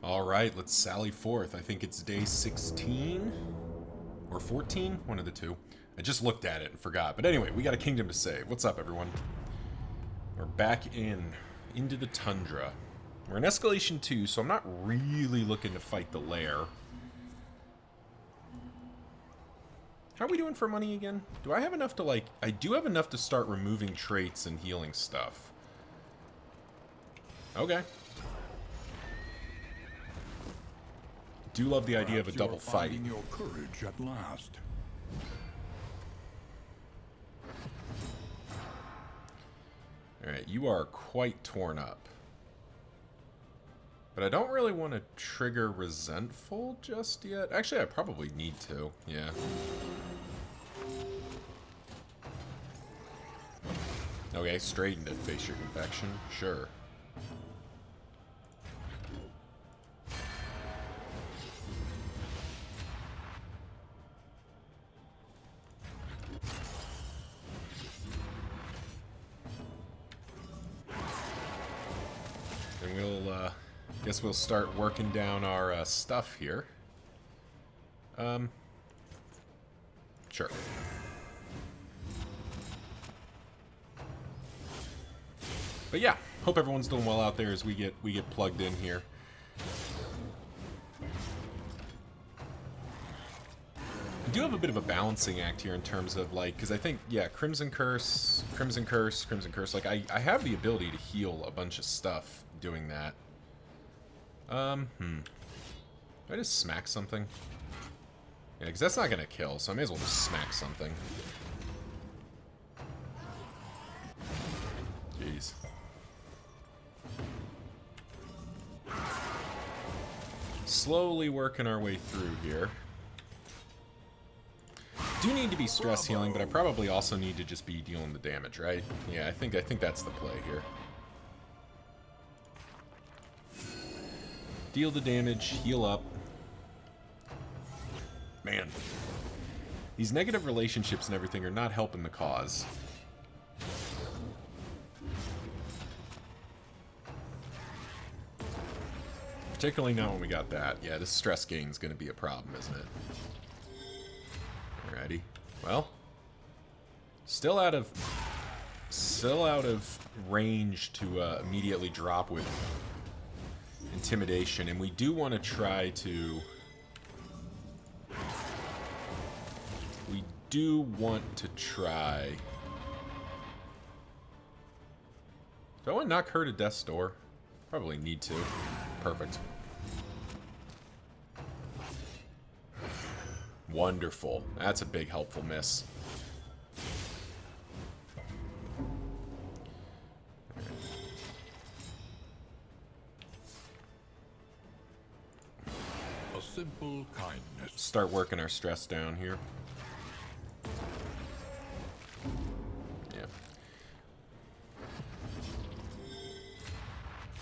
Alright, let's sally forth. I think it's day 16 or 14, one of the two. I just looked at it and forgot. But anyway, we got a kingdom to save. What's up, everyone? We're back into the tundra. We're in escalation 2, so I'm not really looking to fight the lair. How are we doing for money again? Do I have enough to, like... I do have enough to start removing traits and healing stuff. Okay. Do love the idea of a double fight. Your courage at last. Alright, you are quite torn up. But I don't really want to trigger Resentful just yet. Actually, I probably need to. Yeah. Okay, straight into face your infection. Sure. And we'll, guess we'll start working down our stuff here. Sure. But yeah, hope everyone's doing well out there as we get plugged in here. I do have a bit of a balancing act here in terms of, like, because I think, yeah, Crimson Curse, like, I have the ability to heal a bunch of stuff doing that. Do I just smack something? Yeah, because that's not going to kill, so I may as well just smack something. Jeez. Slowly working our way through here. Do need to be stress healing, but I probably also need to just be dealing the damage, right? Yeah, I think that's the play here. Deal the damage, heal up. Man. These negative relationships and everything are not helping the cause. Particularly now when we got that. Yeah, this stress gain is going to be a problem, isn't it? Alrighty. Well, still out of range to immediately drop with intimidation, and we do want to try to. We do want to try. Do I want to knock her to death's door? Probably need to. Perfect. Wonderful. That's a big helpful miss. A simple kindness. Start working our stress down here. Yeah.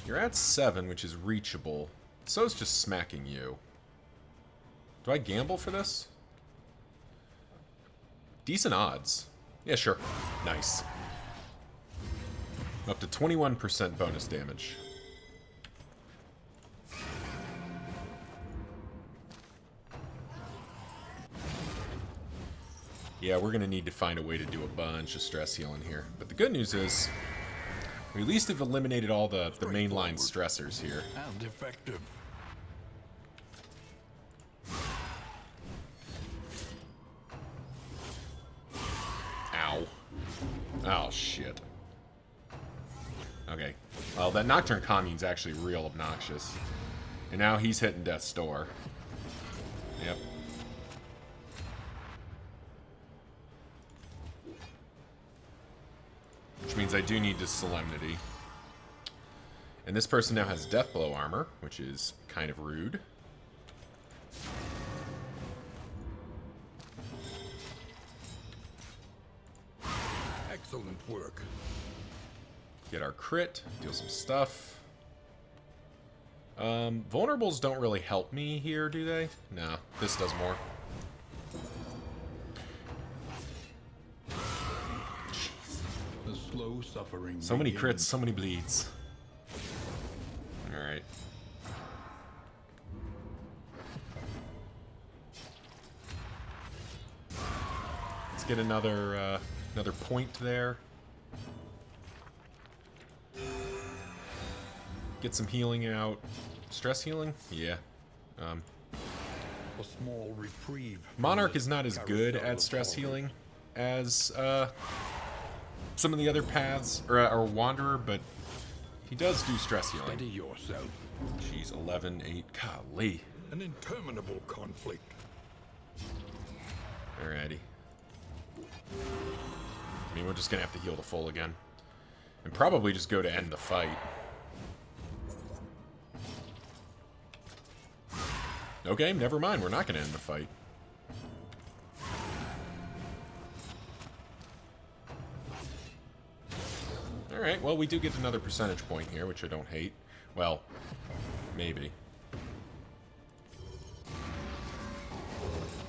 You're at 7, which is reachable. So is just smacking you. Do I gamble for this? Decent odds. Yeah, sure. Nice. Up to 21% bonus damage. Yeah, we're going to need to find a way to do a bunch of stress healing here. But the good news is, we at least have eliminated all the mainline stressors here. And effective. Ow. Oh, shit. Okay. Well, that Nocturne Commune's actually real obnoxious. And now he's hitting death's door. Yep. Which means I do need this Solemnity. And this person now has Deathblow armor, which is kind of rude. Excellent work. Get our crit, deal some stuff. Vulnerables don't really help me here, do they? No, this does more. The slow suffering. So many crits, so many bleeds. Alright. get another another point there. Get some healing out. Stress healing? Yeah. A small reprieve. Monarch is not as good at stress healing as some of the other paths, or Wanderer, but he does do stress healing. Steady yourself. Jeez, 11, 8, golly. An interminable conflict. Alrighty. I mean, we're just gonna have to heal the full again. And probably just go to end the fight. Okay, never mind. We're not gonna end the fight. Alright, well, we do get another percentage point here, which I don't hate. Well, maybe.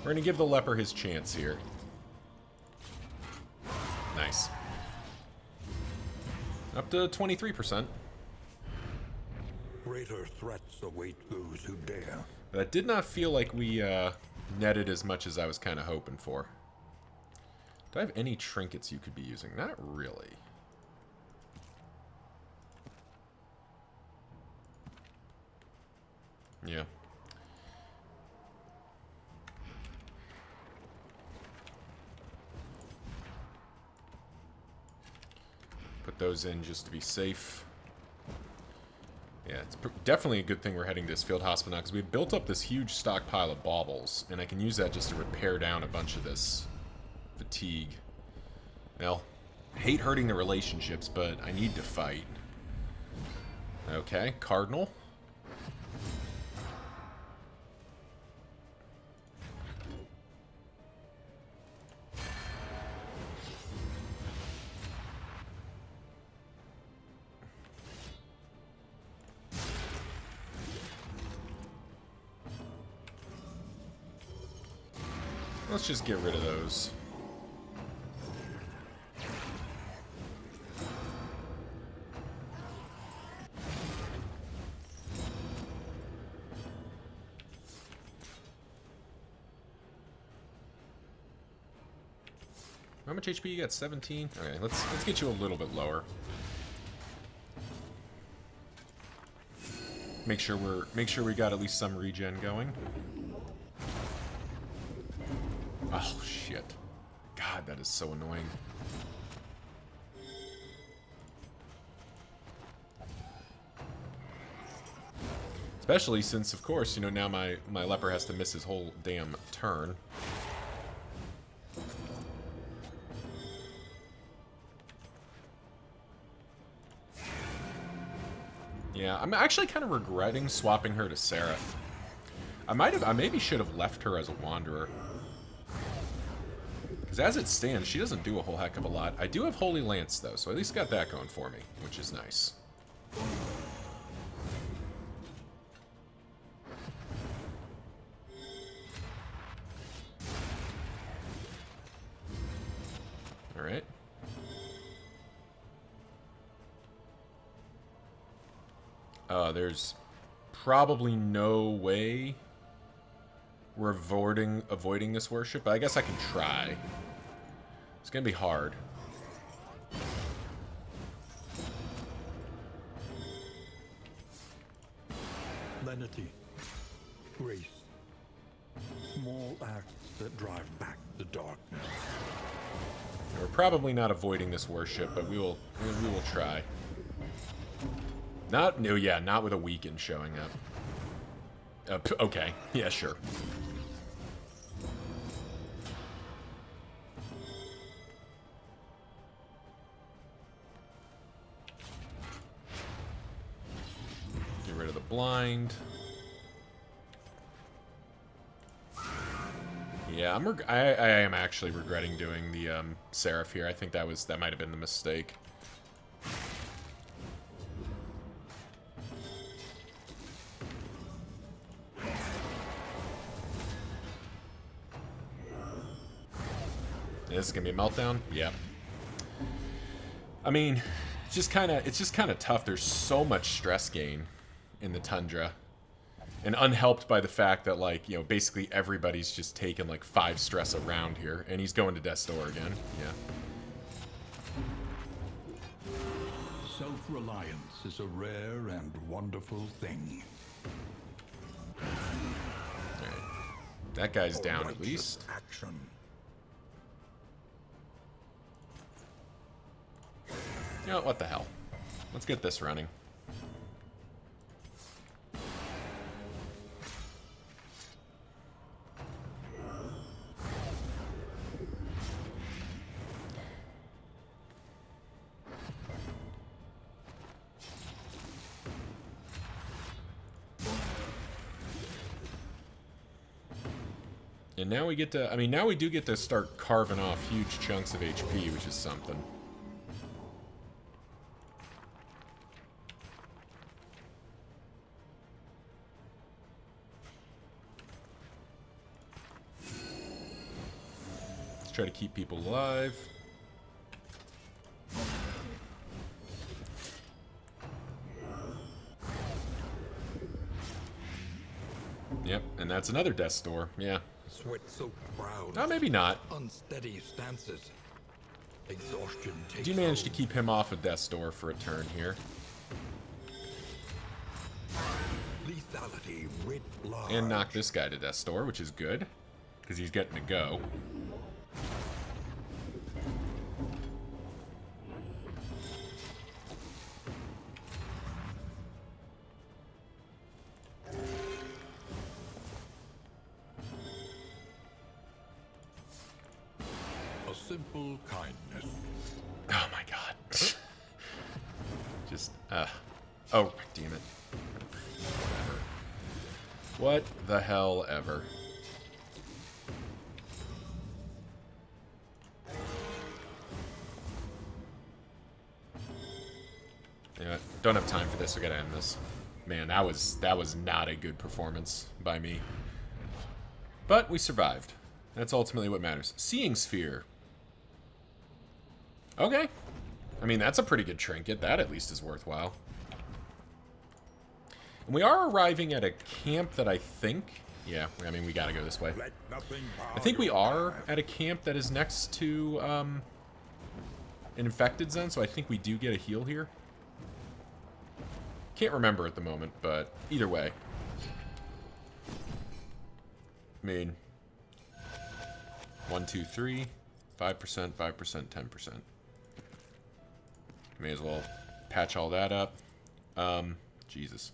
We're gonna give the leper his chance here. Nice. Up to 23%. Greater threats await those who dare. But it did not feel like we netted as much as I was kind of hoping for. Do I have any trinkets you could be using? Not really. Yeah. Put those in just to be safe. Yeah, it's definitely a good thing we're heading to this field hospital now, because we've built up this huge stockpile of baubles, and I can use that just to repair down a bunch of this fatigue. Well, hate hurting the relationships, but I need to fight. Okay, Cardinal. Let's just get rid of those. How much HP you got? 17? Okay, let's get you a little bit lower. Make sure we got at least some regen going. Oh, shit. God, that is so annoying. Especially since, of course, you know, now my leper has to miss his whole damn turn. Yeah, I'm actually kind of regretting swapping her to Seraph. I maybe should have left her as a Wanderer. Because as it stands, she doesn't do a whole heck of a lot. I do have Holy Lance, though, so at least got that going for me, which is nice. Alright. There's probably no way we're avoiding this worship, but I guess I can try. It's gonna be hard. Lenity. Grace. Small acts that drive back the darkness. We're probably not avoiding this worship, but we will try. Not with a weaken showing up. Okay, yeah, sure. Get rid of the blind. Yeah, I am actually regretting doing the Seraph here. I think that might have been the mistake. This is gonna be a meltdown. Yeah. I mean, it's just kind of tough. There's so much stress gain in the Tundra. And unhelped by the fact that, like, you know, basically everybody's just taking, like, 5 stress around here. And he's going to Death's Door again. Yeah. Self-reliance is a rare and wonderful thing. Alright. That guy's down at least. Action. You know what the hell? Let's get this running. And now we get to, I mean, now we do get to start carving off huge chunks of HP, which is something. Let's try to keep people alive. Yep, and that's another Death's Door. Yeah. Sweat-soaked brows. Oh, maybe not. Unsteady stances. Exhaustion takes Did you manage to hold. keep him off of Death's Door for a turn here? Lethality writ large. And knock this guy to Death's Door, which is good. Because he's getting to go. A simple kindness. Oh my god. Just, oh, damn it. Whatever. What the hell ever. You know what? Don't have time for this. We gotta end this. Man, that was not a good performance by me. But we survived. That's ultimately what matters. Seeing Sphere. Okay. I mean, that's a pretty good trinket. That at least is worthwhile. And we are arriving at a camp that I think... Yeah, I mean, we gotta go this way. Let nothing I think we are at a camp that is next to an infected zone, so I think we do get a heal here. Can't remember at the moment, but either way. I mean... 1, 2, 3, 5%, 5%, 10%. May as well patch all that up. Jesus.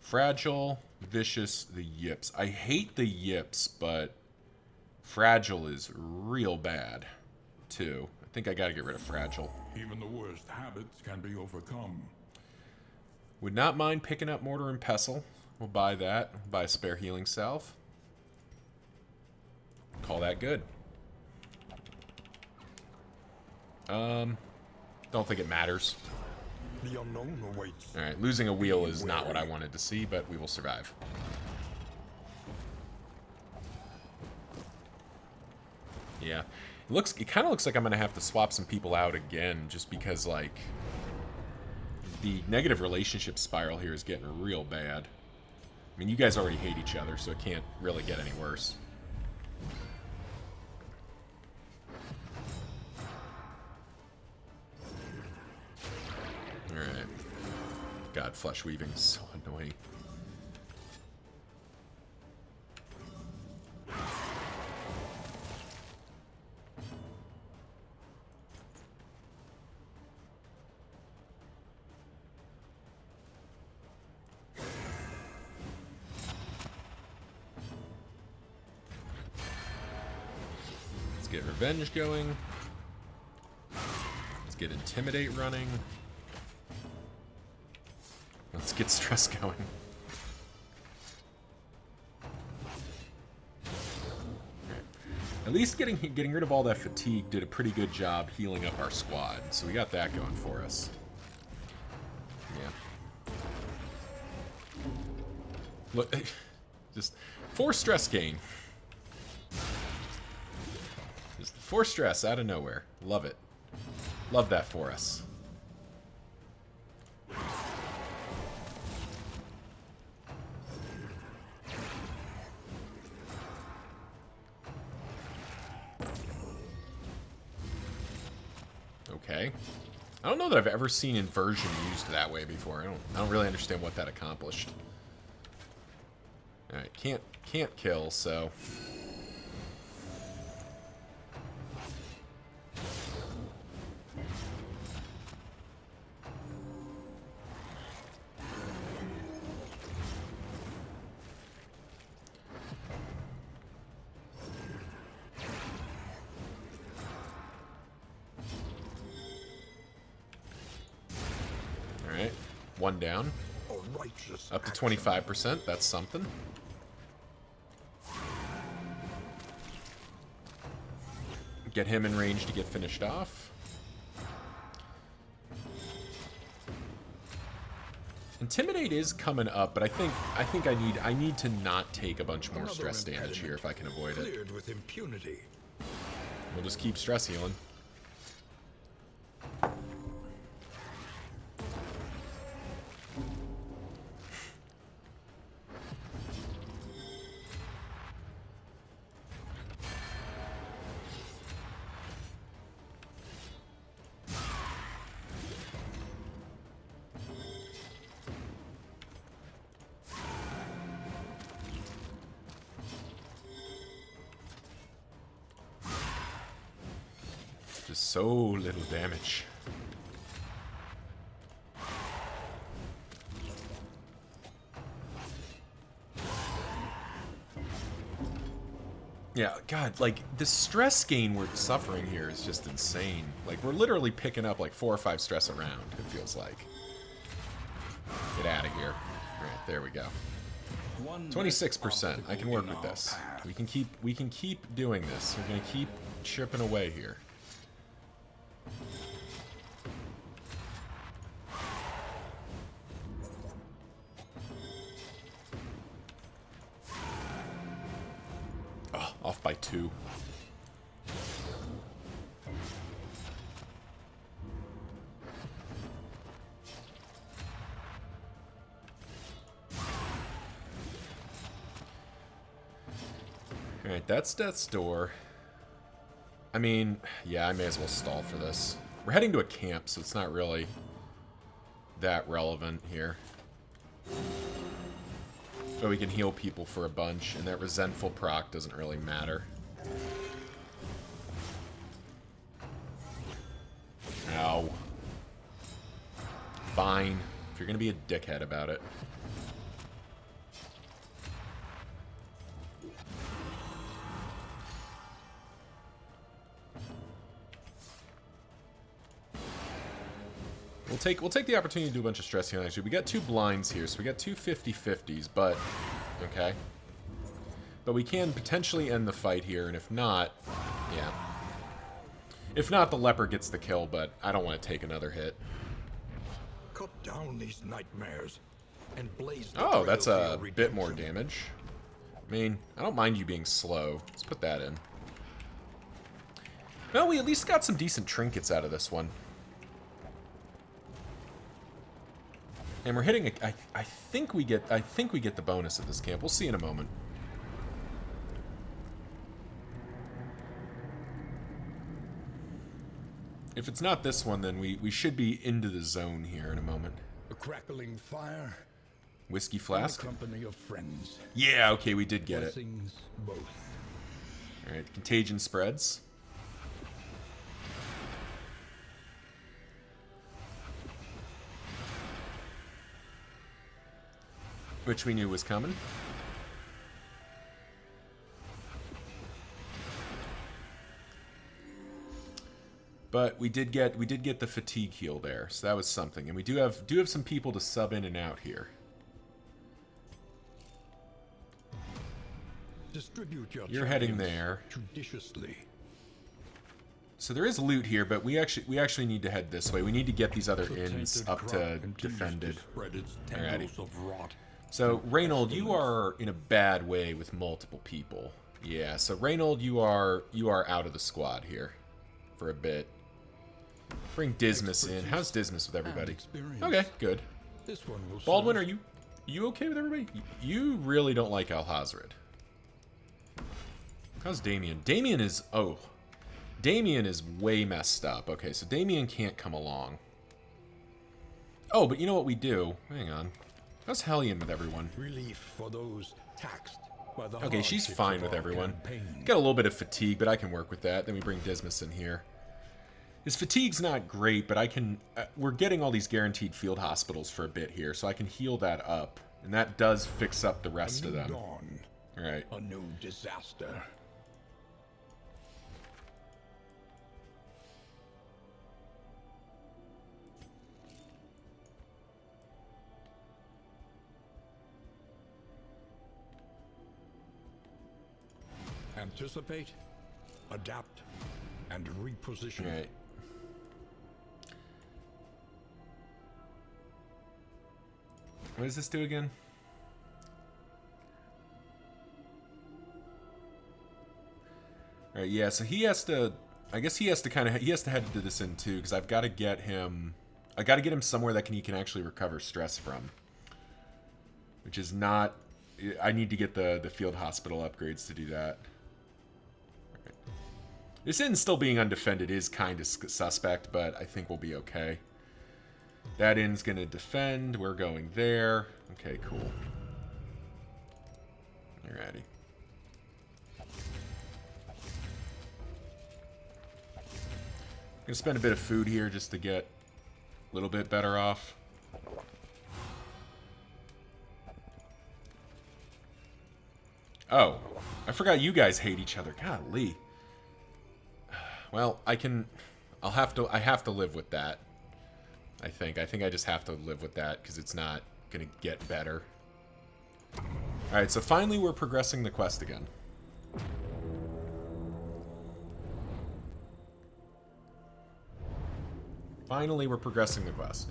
Fragile, Vicious, the Yips. I hate the Yips, but Fragile is real bad, too. I think I gotta get rid of Fragile. Even the worst habits can be overcome. Would not mind picking up Mortar and Pestle. We'll buy that. We'll buy a spare healing salve. Call that good. Don't think it matters. The unknown awaits. Alright, losing a wheel is not what I wanted to see, but we will survive. Yeah. It kind of looks like I'm going to have to swap some people out again, just because, like, the negative relationship spiral here is getting real bad. I mean, you guys already hate each other, so it can't really get any worse. Alright. God, flesh weaving is so annoying. Let's get Revenge going. Let's get Intimidate running. Let's get Stress going. At least getting rid of all that fatigue did a pretty good job healing up our squad, so we got that going for us. Yeah. Look, just 4 stress gain. Just 4 stress out of nowhere. Love it. Love that for us. Okay. I don't know that I've ever seen inversion used that way before. I don't really understand what that accomplished. All right, can't kill, so all right, one down. A righteous Up to action. 25%, that's something. Get him in range to get finished off. Intimidate is coming up, but I think I need to not take a bunch more Another stress damage here if I can avoid it. Cleared with impunity. We'll just keep stress healing. Just so little damage. Yeah, God, like, the stress gain we're suffering here is just insane. Like, we're literally picking up like 4 or 5 stress a round, it feels like. Get out of here. Alright, there we go. 26%. I can work with this. We can keep doing this. We're gonna keep chipping away here. Oh, off by 2. Alright, that's Death's Door. I mean, yeah, I may as well stall for this. We're heading to a camp, so it's not really that relevant here. But we can heal people for a bunch, and that resentful proc doesn't really matter. Ow. Fine, if you're gonna be a dickhead about it. We'll take the opportunity to do a bunch of stress healing. Actually, we got 2 blinds here, so we got 2 50-50s, but okay. But we can potentially end the fight here, and if not, yeah. If not, the leper gets the kill, but I don't want to take another hit. Cut down these nightmares and blaze the Oh, trail that's to a your bit more redemption. damage. I mean, I don't mind you being slow. Let's put that in. Well, we at least got some decent trinkets out of this one. And we're hitting a, I think we get the bonus at this camp. We'll see in a moment. If it's not this one, then we should be into the zone here in a moment. A crackling fire. Whiskey In the flask? company of friends. Yeah, okay, we did get it. Blessings both. Alright, contagion spreads. Which we knew was coming. But we did get the fatigue heal there, so that was something. And we do have some people to sub in and out here. Distribute your You're heading triumphs there. judiciously. So there is loot here, but we actually need to head this way. We need to get these other The inns tainted up crop to continues defended. to spread its Alrighty. tendrils of rot. So Reynold, you are in a bad way with multiple people. Yeah, so Reynold, you are out of the squad here for a bit. Bring Dismas in. How's Dismas with everybody? Experience. Okay, good. This one will Baldwin, serve. are you okay with everybody? You really don't like Alhazred. How's Damien? Damien is Damien is way messed up. Okay, so Damien can't come along. Oh, but you know what we do? Hang on. How's Hellion with everyone? Relief for those taxed by the Okay, she's hardships fine of with our everyone. campaign. Got a little bit of fatigue, but I can work with that. Then we bring Dismas in here. His fatigue's not great, but I can... we're getting all these guaranteed field hospitals for a bit here, so I can heal that up. And that does fix up the rest of them. Dawn, Alright. a new disaster. Anticipate, adapt, and reposition. Alright. What does this do again? Alright, yeah, so he has to... I guess he has to kind of... He has to head to this in too, because I've got to get him... I got to get him somewhere that he can actually recover stress from. Which is not... I need to get the field hospital upgrades to do that. Right. This inn still being undefended is kind of suspect, but I think we'll be okay. That inn's going to defend. We're going there. Okay, cool. Alrighty. Gonna spend a bit of food here just to get a little bit better off. Oh, I forgot you guys hate each other. Golly. Well, I have to live with that. I think I just have to live with that because it's not gonna get better. Alright, so finally we're progressing the quest again. Finally we're progressing the quest.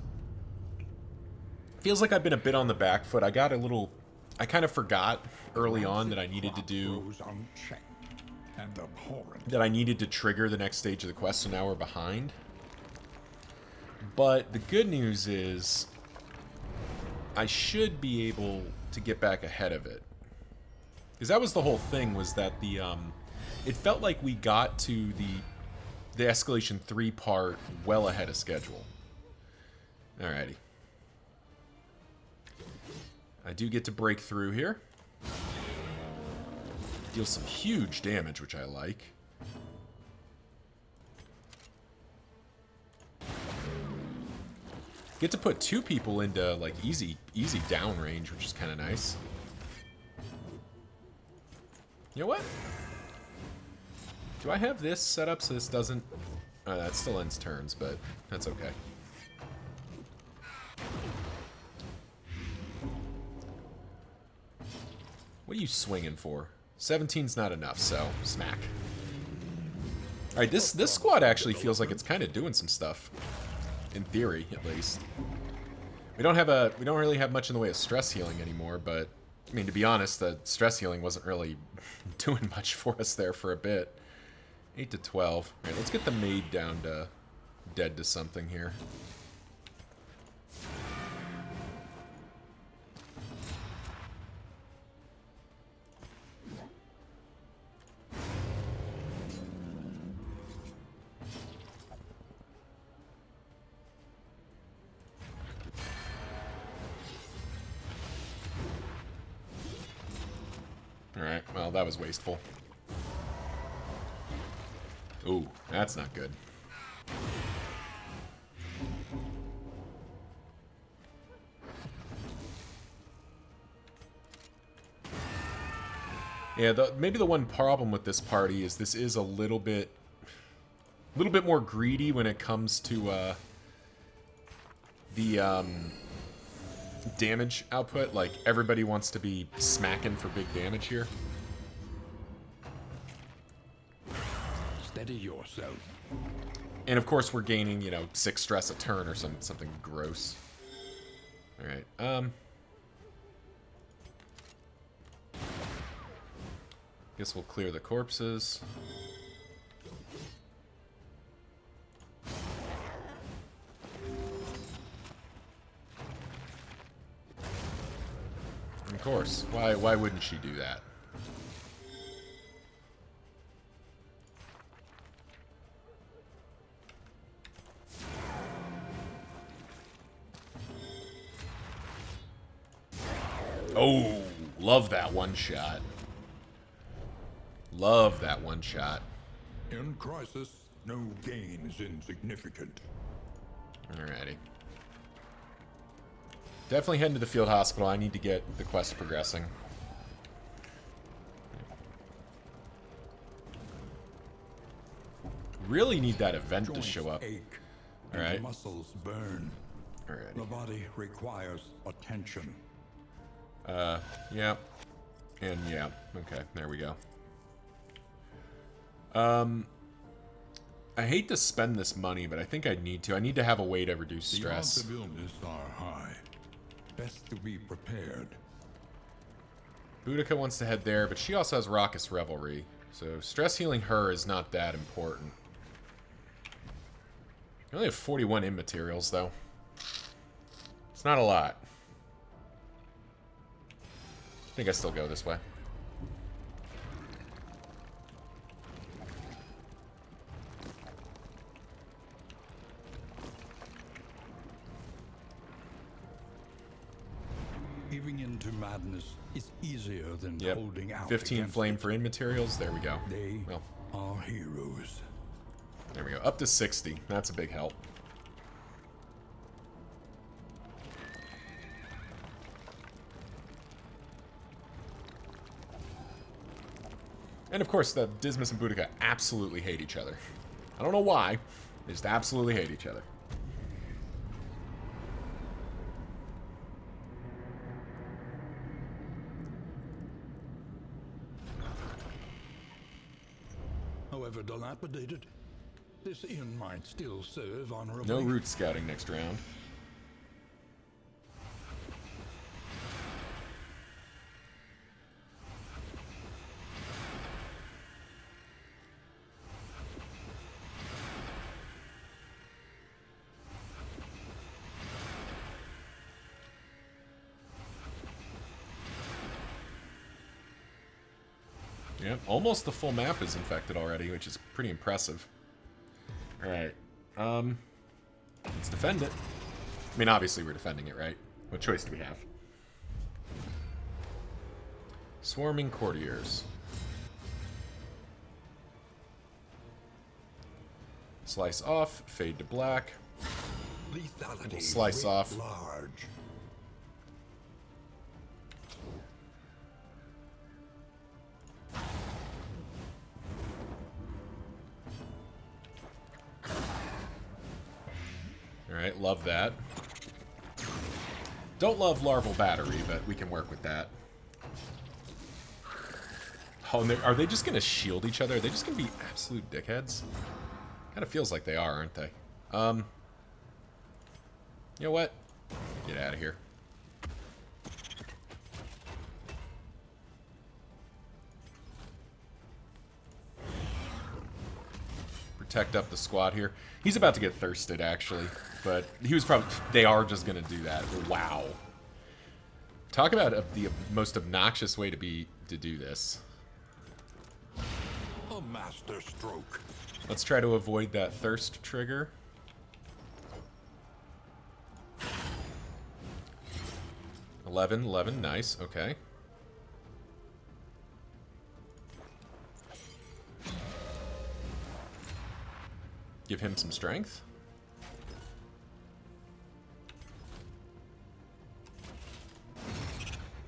Feels like I've been a bit on the back foot. I kind of forgot early on that I needed to do... that I needed to trigger the next stage of the quest, so now we're behind. But the good news is I should be able to get back ahead of it. Because that was the whole thing, was that it felt like we got to the Escalation 3 part well ahead of schedule. Alrighty. I do get to break through here. Deal some huge damage, which I like. Get to put 2 people into, like, easy down range, which is kind of nice. You know what? Do I have this set up so this doesn't... that still ends turns, but that's okay. What are you swinging for? 17's not enough, so smack. Alright, this squad actually feels like it's kind of doing some stuff. In theory, at least. We don't really have much in the way of stress healing anymore, but I mean, to be honest, the stress healing wasn't really doing much for us there for a bit. 8 to 12. Alright, let's get the maid down to dead to something here. Alright, well, that was wasteful. Ooh, that's not good. Yeah, maybe the one problem with this party is this is a little bit more greedy when it comes to the damage output. Like, everybody wants to be smacking for big damage here. Steady yourself. And of course we're gaining, 6 stress a turn or something gross. Alright, guess we'll clear the corpses. Of course. Why wouldn't she do that? Oh, love that one shot. Love that one shot. In crisis, no gain is insignificant. Alrighty. Definitely heading to the field hospital. I need to get the quest progressing. Really need that event to Joints show up. ache, All and right. muscles burn. Alrighty. The body requires attention. Yeah. And yeah. Okay, there we go. I hate to spend this money, but I think I need to. I need to have a way to reduce The stress. odds of illness are high. Best to be prepared. Boudica wants to head there, but she also has Raucous Revelry. So stress healing her is not that important. I only have 41 immaterials, though. It's not a lot. I think I still go this way. Giving into madness is easier than Yep. holding out. 15 against flame it. for immaterials. There we go. They Well, are heroes. there we go. Up to 60. That's a big help. And of course, the Dismas and Boudica absolutely hate each other. I don't know why. They just absolutely hate each other. However dilapidated, this inn might still serve honorably. No route scouting next round. Yep, almost the full map is infected already, which is pretty impressive. Alright. Let's defend it. I mean, obviously we're defending it, right? What choice do we have? Swarming courtiers. Slice off, fade to black. Lethality Slice writ off. large. Alright, love that. Don't love larval battery, but we can work with that. Oh, and are they just going to shield each other? Are they just going to be absolute dickheads? Kind of feels like they are, aren't they? You know what? Get out of here. Protect up the squad here. He's about to get thirsted, actually. But he was probably... They are just going to do that. Wow. Talk about the most obnoxious way to do this. A master stroke. Let's try to avoid that thirst trigger. $11, nice, okay. Give him some strength.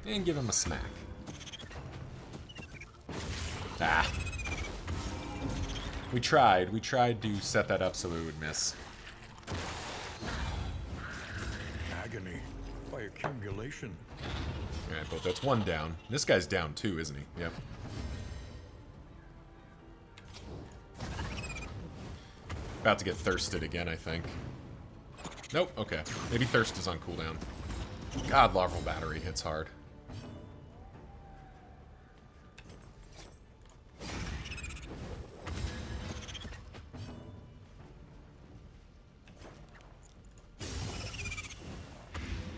And give him a smack. Ah. We tried to set that up so we would miss. Agony by accumulation. Alright, but that's one down. This guy's down too, isn't he? Yep. About to get thirsted again, I think. Nope, okay. Maybe thirst is on cooldown. God, larval battery hits hard.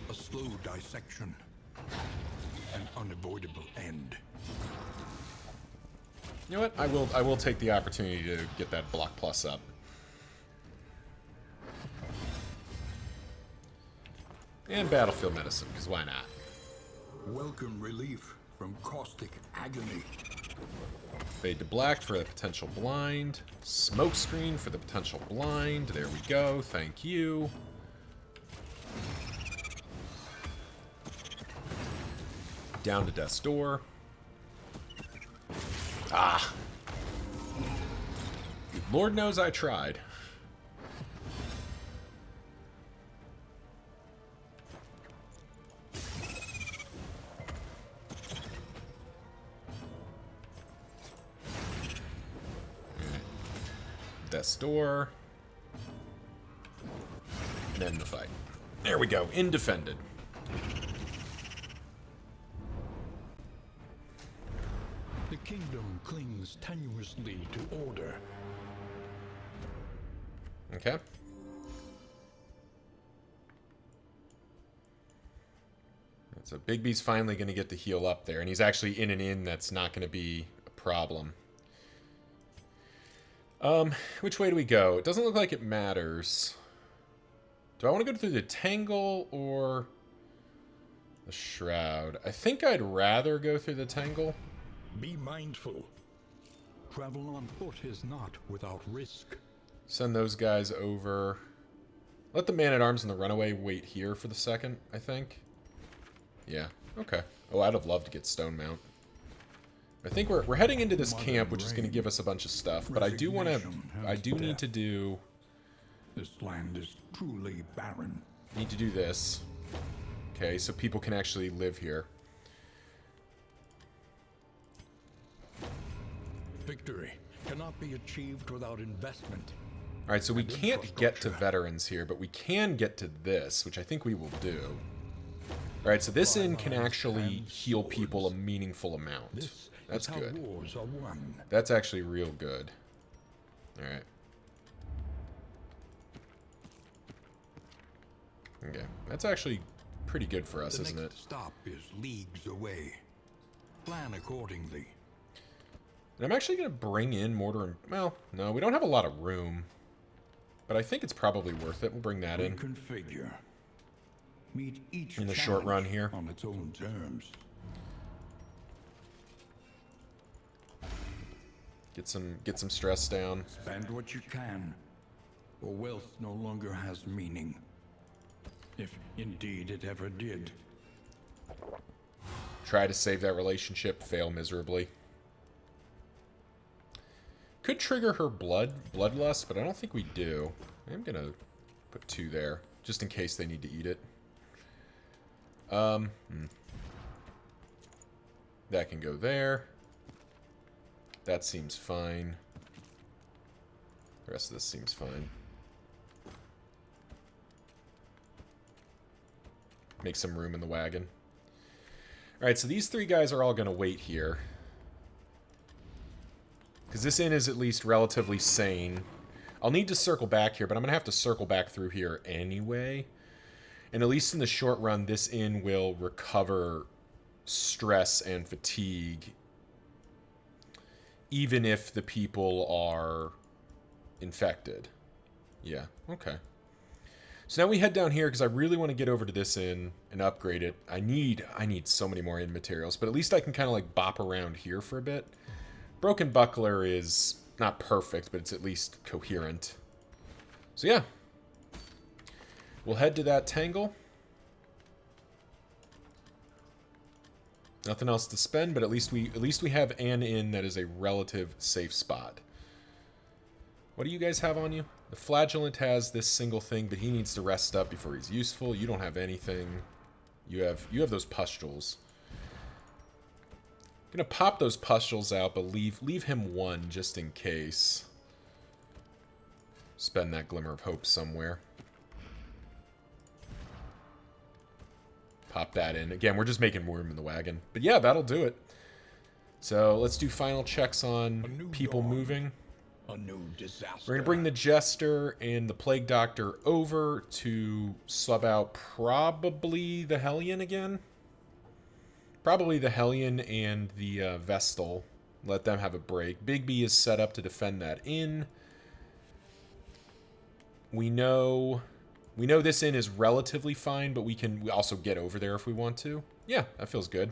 A slow dissection. An unavoidable end. You know what? I will take the opportunity to get that block plus up. And battlefield medicine, because why not? Welcome relief from caustic agony. Fade to black for the potential blind. Smoke screen for the potential blind. There we go. Thank you. Down to death's door. Ah. Lord knows I tried. Death's door. And end the fight. There we go. Indefended. The kingdom clings tenuously to order. Okay. So Bigby's finally going to get to heal up there, and he's actually in an inn that's not going to be a problem. Which way do we go? It doesn't look like it matters. Do I want to go through the Tangle or the Shroud? I think I'd rather go through the Tangle. Be mindful. Travel on foot is not without risk. Send those guys over. Let the Man-at-Arms and the Runaway wait here for the second, I think. Yeah, okay. Oh, I'd have loved to get Stone Mount. I think we're heading into this camp, which is going to give us a bunch of stuff, but I do want to... I do need to do... This land is truly barren. Need to do this. Okay, so people can actually live here. Victory cannot be achieved without investment. Alright, so we can't get to veterans here, but we can get to this, which I think we will do. Alright, so this inn can actually heal people a meaningful amount. That's good. Wars are won. That's actually real good. Alright. Okay, that's actually pretty good for us, isn't it? The next stop is leagues away. Plan accordingly. And I'm actually going to bring in mortar and... Well, no, we don't have a lot of room. But I think it's probably worth it. We'll bring that in. Configure. Meet each in the short run here. On its own terms. Get some stress down. Spend what you can, or wealth no longer has meaning. If indeed it ever did. Try to save that relationship, fail miserably. Could trigger her bloodlust, but I don't think we do. I'm gonna put 2 there, just in case they need to eat it. That can go there. That seems fine. The rest of this seems fine. Make some room in the wagon. Alright, so these 3 guys are all going to wait here. Because this inn is at least relatively sane. I'll need to circle back here, but I'm going to have to circle back through here anyway. And at least in the short run, this inn will recover stress and fatigue. Even if the people are infected. Yeah, okay. So now we head down here because I really want to get over to this inn and upgrade it. I need so many more inn materials, but at least I can kind of like bop around here for a bit. Broken Buckler is not perfect, but it's at least coherent. So yeah. We'll head to that Tangle. Nothing else to spend, but at least we have an inn that is a relative safe spot. What do you guys have on you? The Flagellant has this single thing, but he needs to rest up before he's useful. You don't have anything. You have those pustules. I'm gonna pop those pustules out, but leave him 1 just in case. Spend that glimmer of hope somewhere. Pop that in. Again, we're just making room in the wagon. But yeah, that'll do it. So let's do final checks on people moving. A new disaster. We're going to bring the Jester and the Plague Doctor over to sub out probably the Hellion again. Probably the Hellion and the Vestal. Let them have a break. Bigby is set up to defend that inn. We know We know this inn is relatively fine, but we also get over there if we want to. Yeah, that feels good.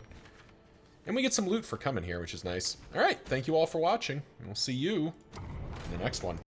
And we get some loot for coming here, which is nice. All right, thank you all for watching, and we'll see you in the next one.